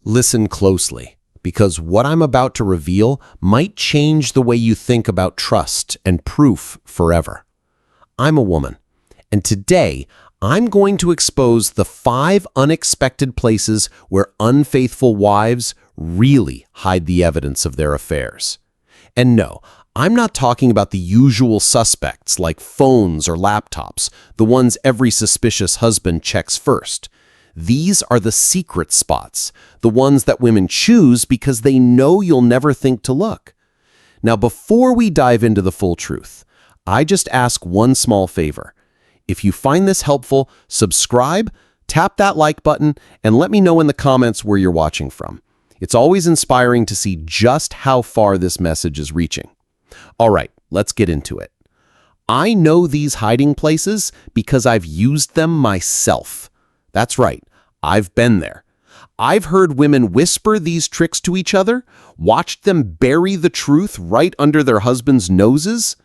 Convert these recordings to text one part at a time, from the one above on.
Listen closely, because what I'm about to reveal might change the way you think about trust and proof forever. I'm a woman, and today I'm going to expose the 5 unexpected places where unfaithful wives really hide the evidence of their affairs. And no, I'm not talking about the usual suspects like phones or laptops, the ones every suspicious husband checks first. These are the secret spots, the ones that women choose because they know you'll never think to look. Now, before we dive into the full truth, I just ask one small favor. If you find this helpful, subscribe, tap that like button, and let me know in the comments where you're watching from. It's always inspiring to see just how far this message is reaching. All right, let's get into it. I know these hiding places because I've used them myself. That's right, I've been there. I've heard women whisper these tricks to each other, watched them bury the truth right under their husbands' noses.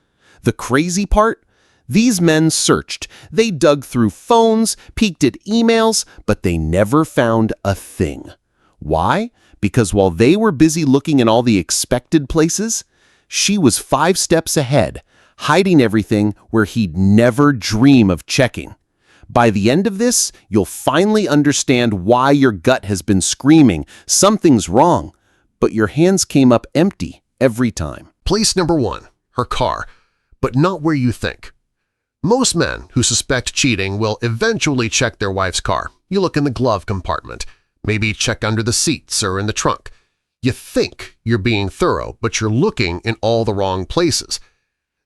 The crazy part? These men searched. They dug through phones, peeked at emails, but they never found a thing. Why? Because while they were busy looking in all the expected places, she was 5 steps ahead, hiding everything where he'd never dream of checking. By the end of this, you'll finally understand why your gut has been screaming, something's wrong, but your hands came up empty every time. Place number 1, her car, but not where you think. Most men who suspect cheating will eventually check their wife's car. You look in the glove compartment, maybe check under the seats or in the trunk. You think you're being thorough, but you're looking in all the wrong places.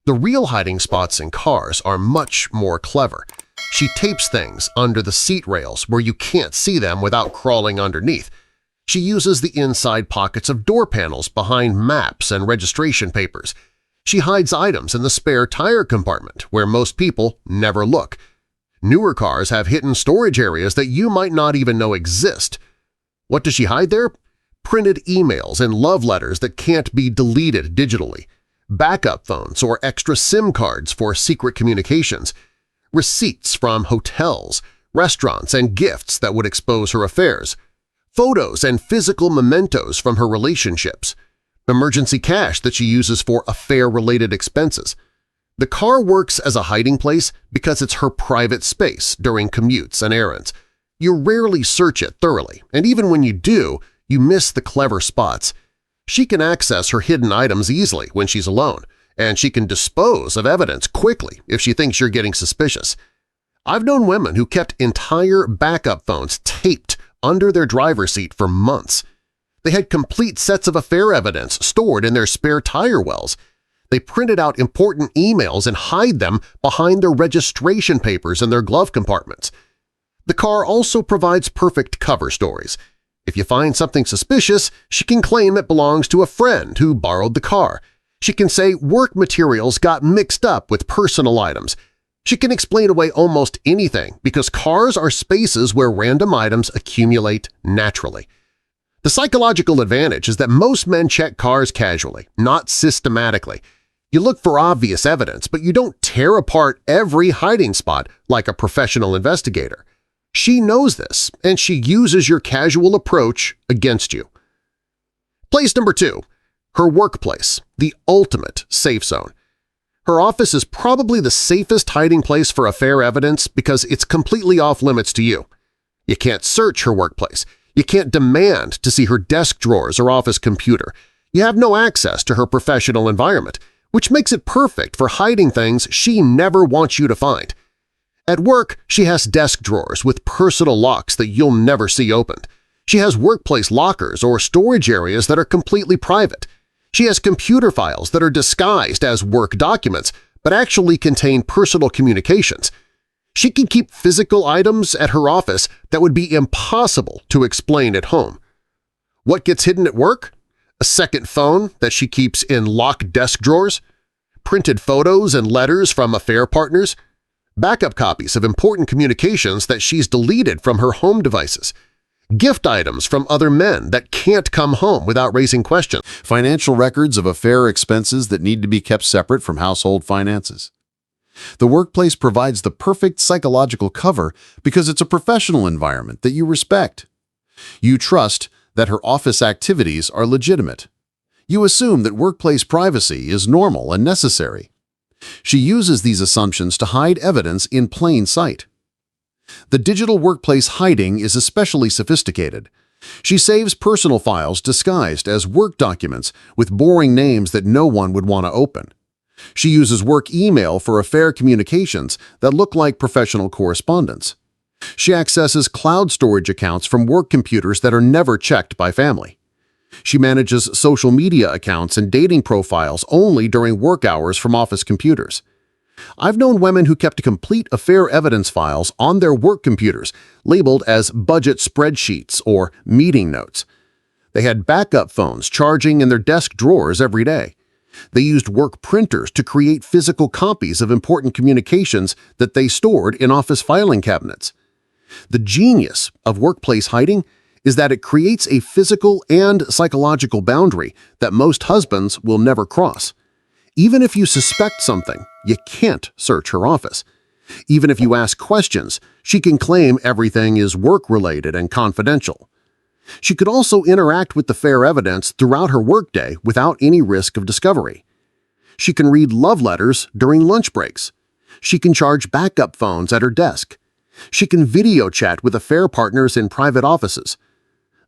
The real hiding spots in cars are much more clever. She tapes things under the seat rails where you can't see them without crawling underneath. She uses the inside pockets of door panels behind maps and registration papers. She hides items in the spare tire compartment where most people never look. Newer cars have hidden storage areas that you might not even know exist. What does she hide there? Printed emails and love letters that can't be deleted digitally, backup phones or extra SIM cards for secret communications, receipts from hotels, restaurants, and gifts that would expose her affairs, photos and physical mementos from her relationships, emergency cash that she uses for affair-related expenses. The car works as a hiding place because it's her private space during commutes and errands. You rarely search it thoroughly, and even when you do, you miss the clever spots. She can access her hidden items easily when she's alone, and she can dispose of evidence quickly if she thinks you're getting suspicious. I've known women who kept entire backup phones taped under their driver's seat for months. They had complete sets of affair evidence stored in their spare tire wells. They printed out important emails and hide them behind their registration papers in their glove compartments. The car also provides perfect cover stories. If you find something suspicious, she can claim it belongs to a friend who borrowed the car. She can say work materials got mixed up with personal items. She can explain away almost anything because cars are spaces where random items accumulate naturally. The psychological advantage is that most men check cars casually, not systematically. You look for obvious evidence, but you don't tear apart every hiding spot like a professional investigator. She knows this, and she uses your casual approach against you. Place number 2. Her workplace, the ultimate safe zone. Her office is probably the safest hiding place for affair evidence because it's completely off-limits to you. You can't search her workplace. You can't demand to see her desk drawers or office computer. You have no access to her professional environment, which makes it perfect for hiding things she never wants you to find. At work, she has desk drawers with personal locks that you'll never see opened. She has workplace lockers or storage areas that are completely private. She has computer files that are disguised as work documents but actually contain personal communications. She can keep physical items at her office that would be impossible to explain at home. What gets hidden at work? A second phone that she keeps in locked desk drawers? Printed photos and letters from affair partners? Backup copies of important communications that she's deleted from her home devices? Gift items from other men that can't come home without raising questions. Financial records of affair expenses that need to be kept separate from household finances. The workplace provides the perfect psychological cover because it's a professional environment that you respect. You trust that her office activities are legitimate. You assume that workplace privacy is normal and necessary. She uses these assumptions to hide evidence in plain sight. The digital workplace hiding is especially sophisticated. She saves personal files disguised as work documents with boring names that no one would want to open. She uses work email for affair communications that look like professional correspondence. She accesses cloud storage accounts from work computers that are never checked by family. She manages social media accounts and dating profiles only during work hours from office computers. I've known women who kept complete affair evidence files on their work computers labeled as budget spreadsheets or meeting notes. They had backup phones charging in their desk drawers every day. They used work printers to create physical copies of important communications that they stored in office filing cabinets. The genius of workplace hiding is that it creates a physical and psychological boundary that most husbands will never cross. Even if you suspect something, you can't search her office. Even if you ask questions, she can claim everything is work-related and confidential. She could also interact with the fair evidence throughout her workday without any risk of discovery. She can read love letters during lunch breaks. She can charge backup phones at her desk. She can video chat with affair partners in private offices.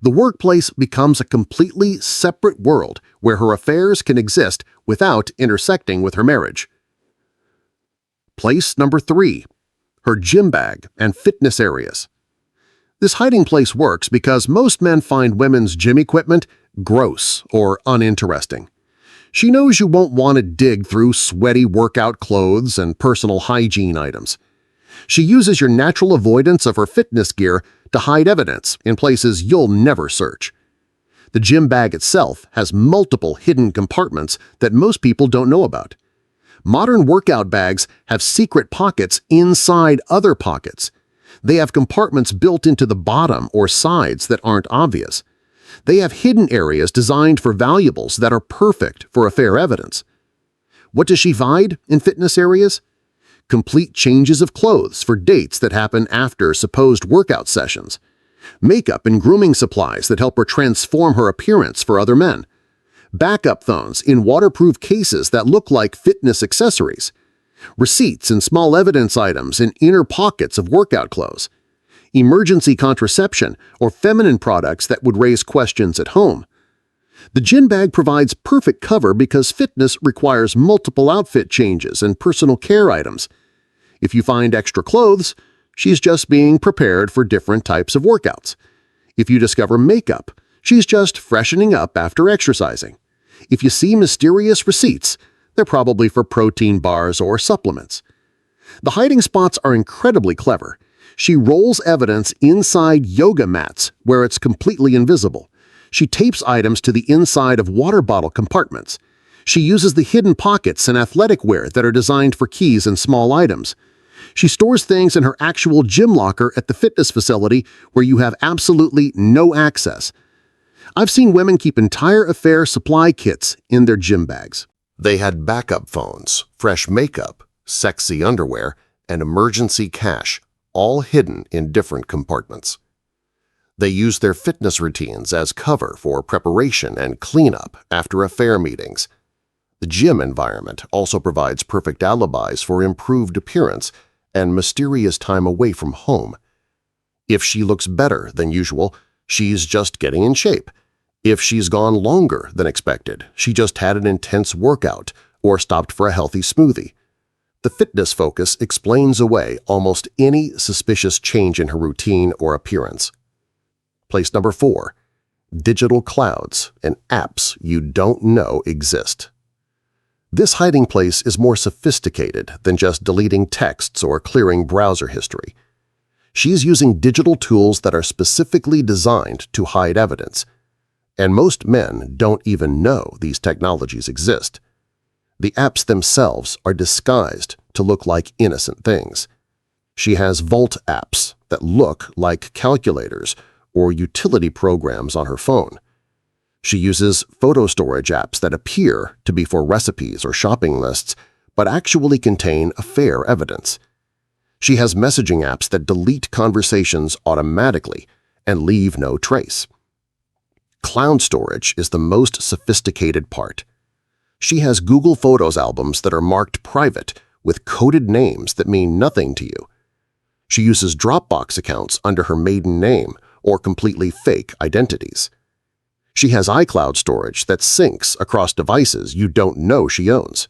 The workplace becomes a completely separate world where her affairs can exist without intersecting with her marriage. Place number 3. Her gym bag and fitness areas. This hiding place works because most men find women's gym equipment gross or uninteresting. She knows you won't want to dig through sweaty workout clothes and personal hygiene items. She uses your natural avoidance of her fitness gear to hide evidence in places you'll never search. The gym bag itself has multiple hidden compartments that most people don't know about. Modern workout bags have secret pockets inside other pockets. They have compartments built into the bottom or sides that aren't obvious. They have hidden areas designed for valuables that are perfect for affair evidence. What does she hide in fitness areas? Complete changes of clothes for dates that happen after supposed workout sessions, makeup and grooming supplies that help her transform her appearance for other men, backup phones in waterproof cases that look like fitness accessories, receipts and small evidence items in inner pockets of workout clothes, emergency contraception or feminine products that would raise questions at home. The gym bag provides perfect cover because fitness requires multiple outfit changes and personal care items. If you find extra clothes, she's just being prepared for different types of workouts. If you discover makeup, she's just freshening up after exercising. If you see mysterious receipts, they're probably for protein bars or supplements. The hiding spots are incredibly clever. She rolls evidence inside yoga mats where it's completely invisible. She tapes items to the inside of water bottle compartments. She uses the hidden pockets and athletic wear that are designed for keys and small items. She stores things in her actual gym locker at the fitness facility where you have absolutely no access. I've seen women keep entire affair supply kits in their gym bags. They had backup phones, fresh makeup, sexy underwear, and emergency cash, all hidden in different compartments. They use their fitness routines as cover for preparation and cleanup after affair meetings. The gym environment also provides perfect alibis for improved appearance and mysterious time away from home. If she looks better than usual, she's just getting in shape. If she's gone longer than expected, she just had an intense workout or stopped for a healthy smoothie. The fitness focus explains away almost any suspicious change in her routine or appearance. Place number 4. Digital clouds and apps you don't know exist. This hiding place is more sophisticated than just deleting texts or clearing browser history. She's using digital tools that are specifically designed to hide evidence. And most men don't even know these technologies exist. The apps themselves are disguised to look like innocent things. She has vault apps that look like calculators or utility programs on her phone. She uses photo storage apps that appear to be for recipes or shopping lists but actually contain affair evidence. She has messaging apps that delete conversations automatically and leave no trace. cloud storage is the most sophisticated part. She has Google Photos albums that are marked private with coded names that mean nothing to you. She uses Dropbox accounts under her maiden name or completely fake identities. She has iCloud storage that syncs across devices you don't know she owns.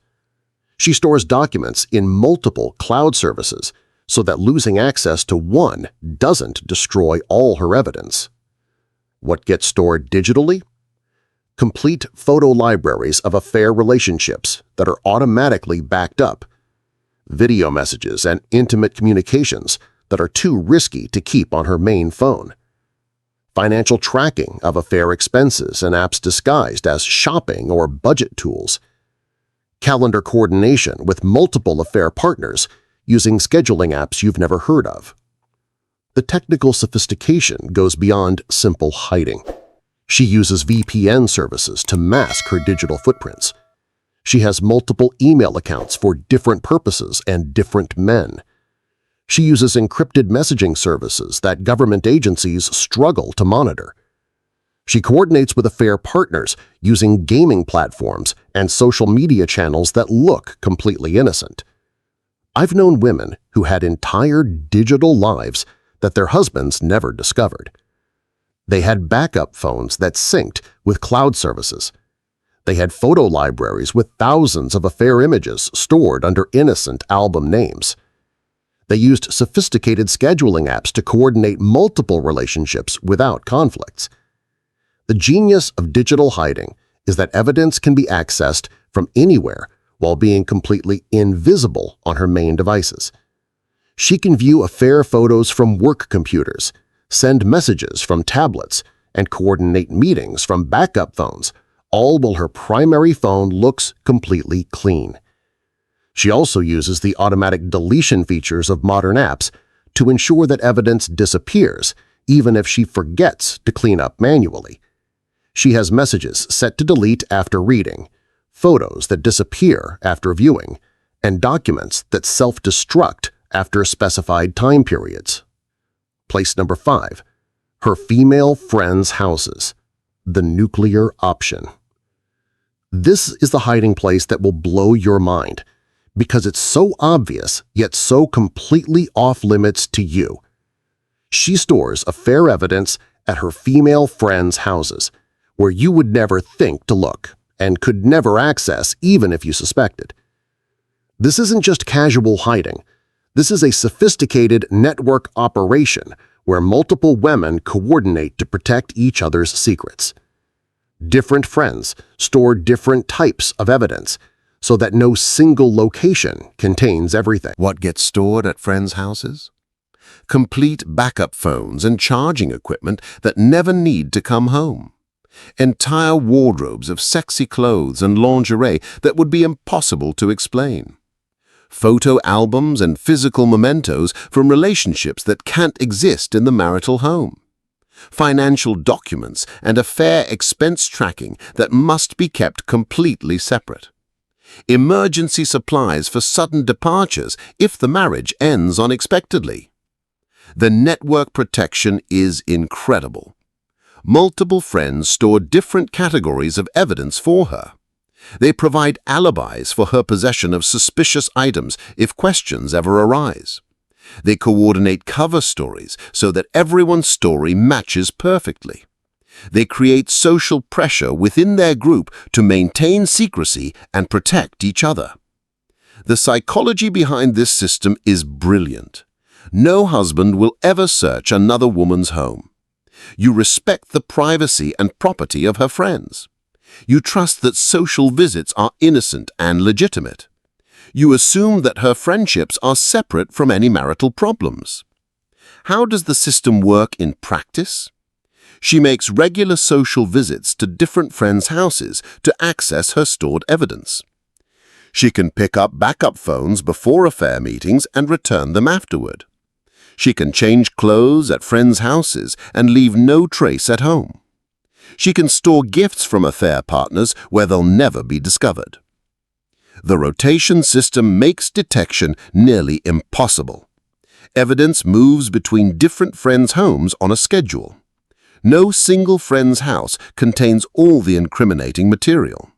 She stores documents in multiple cloud services so that losing access to one doesn't destroy all her evidence. What gets stored digitally? Complete photo libraries of affair relationships that are automatically backed up, video messages and intimate communications that are too risky to keep on her main phone, financial tracking of affair expenses and apps disguised as shopping or budget tools, calendar coordination with multiple affair partners using scheduling apps you've never heard of. The technical sophistication goes beyond simple hiding. She uses VPN services to mask her digital footprints. She has multiple email accounts for different purposes and different men. She uses encrypted messaging services that government agencies struggle to monitor. She coordinates with affair partners using gaming platforms and social media channels that look completely innocent. I've known women who had entire digital lives that their husbands never discovered. They had backup phones that synced with cloud services. They had photo libraries with thousands of affair images stored under innocent album names. They used sophisticated scheduling apps to coordinate multiple relationships without conflicts. The genius of digital hiding is that evidence can be accessed from anywhere while being completely invisible on her main devices. She can view affair photos from work computers, send messages from tablets, and coordinate meetings from backup phones, all while her primary phone looks completely clean. She also uses the automatic deletion features of modern apps to ensure that evidence disappears even if she forgets to clean up manually. She has messages set to delete after reading, photos that disappear after viewing, and documents that self-destruct after specified time periods. Place number 5. Her female friends' houses. The nuclear option. This is the hiding place that will blow your mind because it's so obvious yet so completely off-limits to you. She stores affair evidence at her female friends' houses, where you would never think to look and could never access even if you suspected. This isn't just casual hiding. This is a sophisticated network operation where multiple women coordinate to protect each other's secrets. Different friends store different types of evidence so that no single location contains everything. What gets stored at friends' houses? Complete backup phones and charging equipment that never need to come home. Entire wardrobes of sexy clothes and lingerie that would be impossible to explain. Photo albums and physical mementos from relationships that can't exist in the marital home. Financial documents and affair expense tracking that must be kept completely separate. Emergency supplies for sudden departures if the marriage ends unexpectedly. The network protection is incredible. Multiple friends store different categories of evidence for her. They provide alibis for her possession of suspicious items if questions ever arise. They coordinate cover stories so that everyone's story matches perfectly. They create social pressure within their group to maintain secrecy and protect each other. The psychology behind this system is brilliant. No husband will ever search another woman's home. You respect the privacy and property of her friends. You trust that social visits are innocent and legitimate. You assume that her friendships are separate from any marital problems. How does the system work in practice? She makes regular social visits to different friends' houses to access her stored evidence. She can pick up backup phones before affair meetings and return them afterward. She can change clothes at friends' houses and leave no trace at home. She can store gifts from affair partners where they'll never be discovered. The rotation system makes detection nearly impossible. Evidence moves between different friends' homes on a schedule. No single friend's house contains all the incriminating material.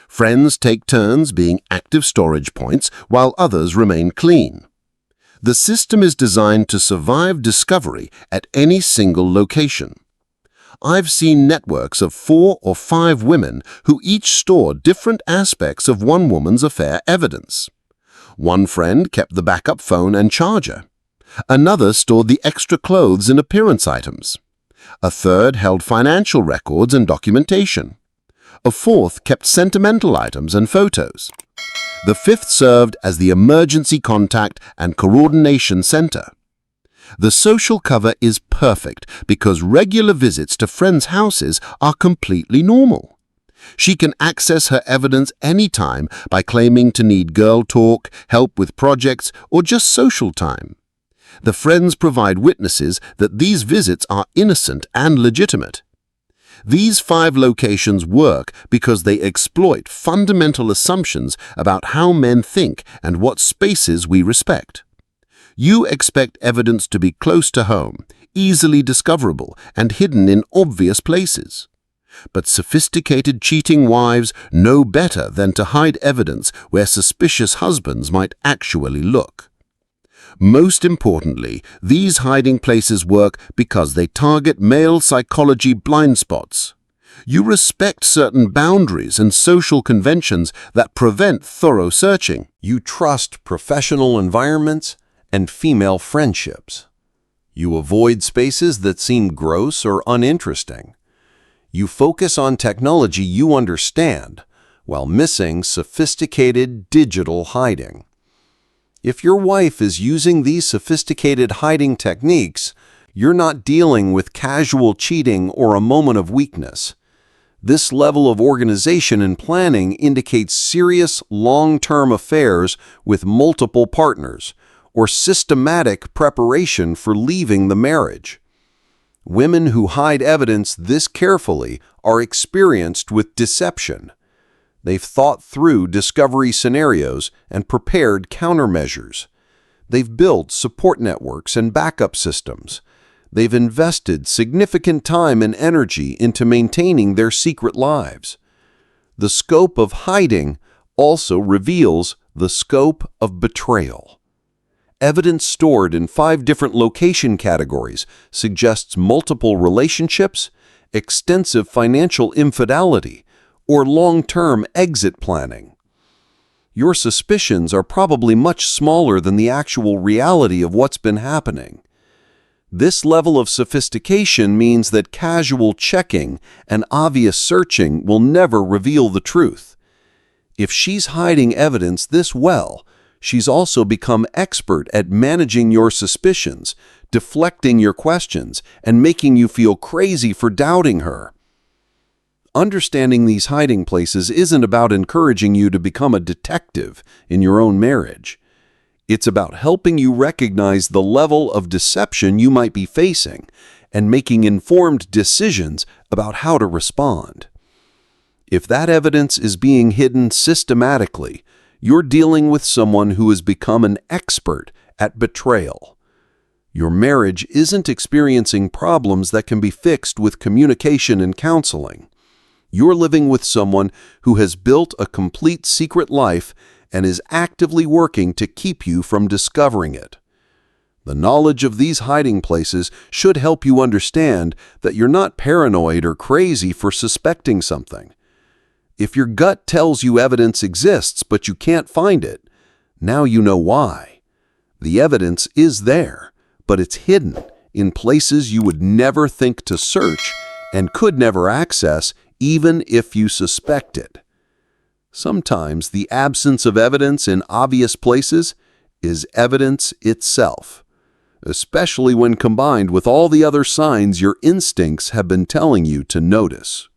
Friends take turns being active storage points while others remain clean. The system is designed to survive discovery at any single location. I've seen networks of 4 or 5 women who each store different aspects of one woman's affair evidence. One friend kept the backup phone and charger. Another stored the extra clothes and appearance items. A third held financial records and documentation. A fourth kept sentimental items and photos. The fifth served as the emergency contact and coordination center. The social cover is perfect because regular visits to friends' houses are completely normal. She can access her evidence anytime by claiming to need girl talk, help with projects, or just social time. The friends provide witnesses that these visits are innocent and legitimate. These 5 locations work because they exploit fundamental assumptions about how men think and what spaces we respect. You expect evidence to be close to home, easily discoverable, and hidden in obvious places. But sophisticated cheating wives know better than to hide evidence where suspicious husbands might actually look. Most importantly, these hiding places work because they target male psychology blind spots. You respect certain boundaries and social conventions that prevent thorough searching. You trust professional environments and female friendships. You avoid spaces that seem gross or uninteresting. You focus on technology you understand, while missing sophisticated digital hiding. If your wife is using these sophisticated hiding techniques, you're not dealing with casual cheating or a moment of weakness. This level of organization and planning indicates serious long-term affairs with multiple partners, or systematic preparation for leaving the marriage. Women who hide evidence this carefully are experienced with deception. They've thought through discovery scenarios and prepared countermeasures. They've built support networks and backup systems. They've invested significant time and energy into maintaining their secret lives. The scope of hiding also reveals the scope of betrayal. Evidence stored in 5 different location categories suggests multiple relationships, extensive financial infidelity, or long-term exit planning. Your suspicions are probably much smaller than the actual reality of what's been happening. This level of sophistication means that casual checking and obvious searching will never reveal the truth. If she's hiding evidence this well, she's also become expert at managing your suspicions, deflecting your questions, and making you feel crazy for doubting her. Understanding these hiding places isn't about encouraging you to become a detective in your own marriage. It's about helping you recognize the level of deception you might be facing and making informed decisions about how to respond. If that evidence is being hidden systematically, you're dealing with someone who has become an expert at betrayal. Your marriage isn't experiencing problems that can be fixed with communication and counseling. You're living with someone who has built a complete secret life and is actively working to keep you from discovering it. The knowledge of these hiding places should help you understand that you're not paranoid or crazy for suspecting something. If your gut tells you evidence exists but you can't find it, now you know why. The evidence is there, but it's hidden in places you would never think to search and could never access even if you suspect it. Sometimes the absence of evidence in obvious places is evidence itself, especially when combined with all the other signs your instincts have been telling you to notice.